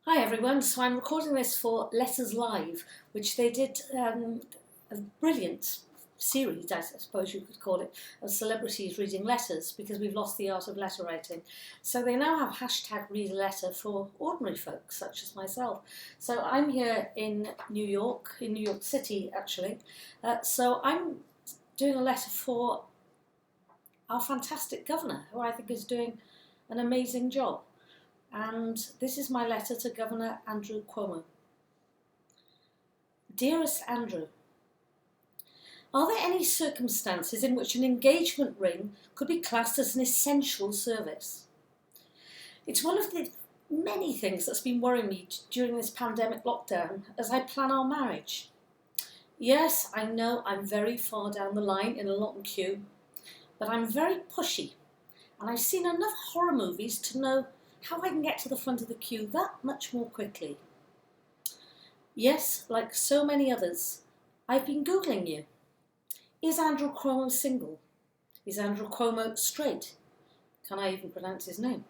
Hi everyone, so I'm recording this for Letters Live, which they did a brilliant series, I suppose you could call it, of celebrities reading letters because we've lost the art of letter writing. So they now have hashtag read a letter for ordinary folks such as myself. So I'm here in New York City actually. So I'm doing a letter for our fantastic governor, who I think is doing an amazing job. And this is my letter to Governor Andrew Cuomo. Dearest Andrew, are there any circumstances in which an engagement ring could be classed as an essential service? It's one of the many things that's been worrying me during this pandemic lockdown as I plan our marriage. Yes, I know I'm very far down the line in a long queue, but I'm very pushy, and I've seen enough horror movies to know how I can get to the front of the queue that much more quickly. Yes, like so many others, I've been Googling you. Is Andrew Cuomo single? Is Andrew Cuomo straight? Can I even pronounce his name?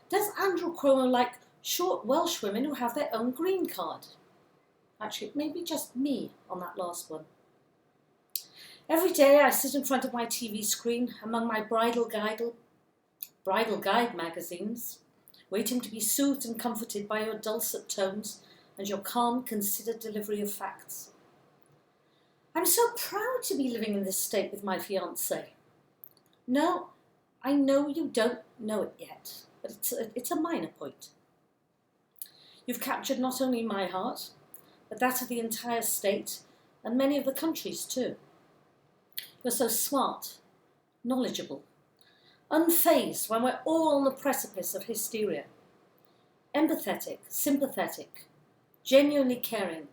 Does Andrew Cuomo like short Welsh women who have their own green card? Actually, it may be just me on that last one. Every day I sit in front of my TV screen among my bridal guide magazines, waiting to be soothed and comforted by your dulcet tones and your calm, considered delivery of facts. I'm so proud to be living in this state with my fiancé. No, I know you don't know it yet, but it's a minor point. You've captured not only my heart, but that of the entire state and many of the countries too. You're so smart, knowledgeable, unfazed when we're all on the precipice of hysteria. Empathetic, sympathetic, genuinely caring.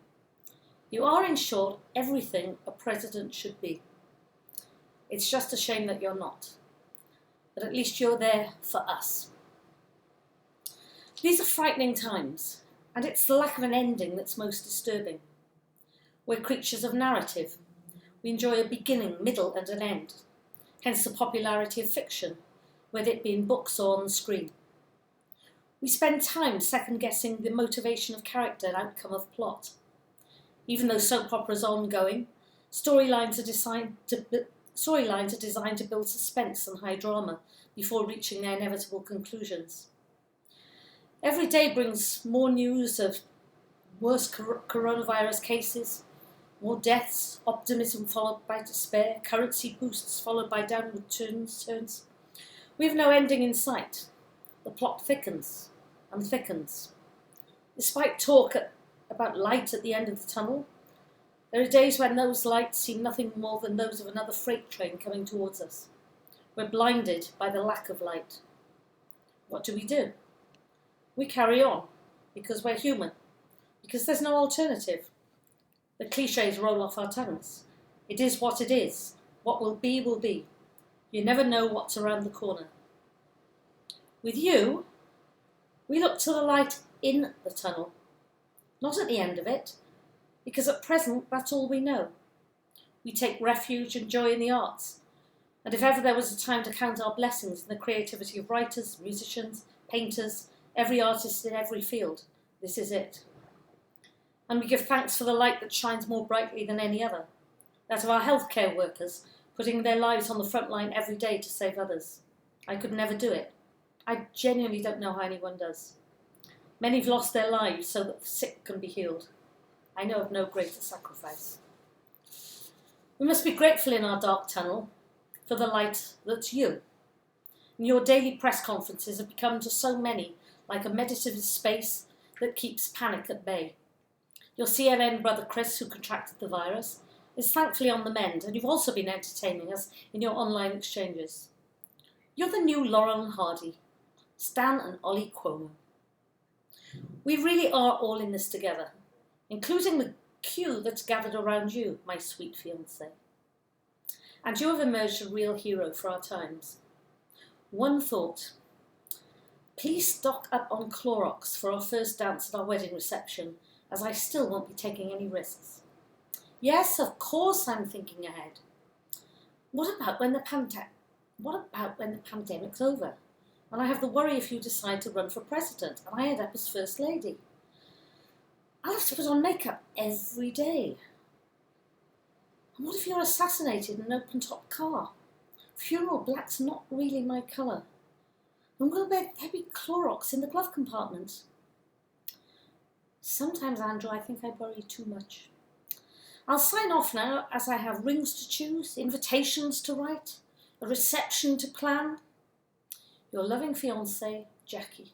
You are, in short, everything a president should be. It's just a shame that you're not. But at least you're there for us. These are frightening times, and it's the lack of an ending that's most disturbing. We're creatures of narrative. We enjoy a beginning, middle, and an end. Hence the popularity of fiction, whether it be in books or on the screen. We spend time second-guessing the motivation of character and outcome of plot. Even though soap operas are ongoing, storylines are designed to build suspense and high drama before reaching their inevitable conclusions. Every day brings more news of worse coronavirus cases, more deaths, optimism followed by despair, currency boosts followed by downward turns. We have no ending in sight. The plot thickens and thickens. Despite talk about light at the end of the tunnel, there are days when those lights seem nothing more than those of another freight train coming towards us. We're blinded by the lack of light. What do? We carry on, because we're human, because there's no alternative. The cliches roll off our tongues. It is what it is. What will be, will be. You never know what's around the corner. With you, we look to the light in the tunnel, not at the end of it, because at present that's all we know. We take refuge and joy in the arts, and if ever there was a time to count our blessings in the creativity of writers, musicians, painters, every artist in every field, this is it. And we give thanks for the light that shines more brightly than any other, that of our healthcare workers, putting their lives on the front line every day to save others. I could never do it. I genuinely don't know how anyone does. Many have lost their lives so that the sick can be healed. I know of no greater sacrifice. We must be grateful in our dark tunnel for the light that's you. And your daily press conferences have become to so many like a meditative space that keeps panic at bay. Your CNN brother Chris, who contracted the virus, is thankfully on the mend, and you've also been entertaining us in your online exchanges. You're the new Laurel and Hardy, Stan and Ollie Cuomo. We really are all in this together, including the queue that's gathered around you, my sweet fiancé. And you have emerged a real hero for our times. One thought. Please stock up on Clorox for our first dance at our wedding reception, as I still won't be taking any risks. Yes, of course I'm thinking ahead. What about when the pandemic's over? And I have the worry if you decide to run for president and I end up as First Lady. I'll have to put on makeup every day. And what if you're assassinated in an open-top car? Funeral black's not really my colour. And will there be Clorox in the glove compartment? Sometimes, Andrew, I think I worry too much. I'll sign off now, as I have rings to choose, invitations to write, a reception to plan. Your loving fiancée, Jackie.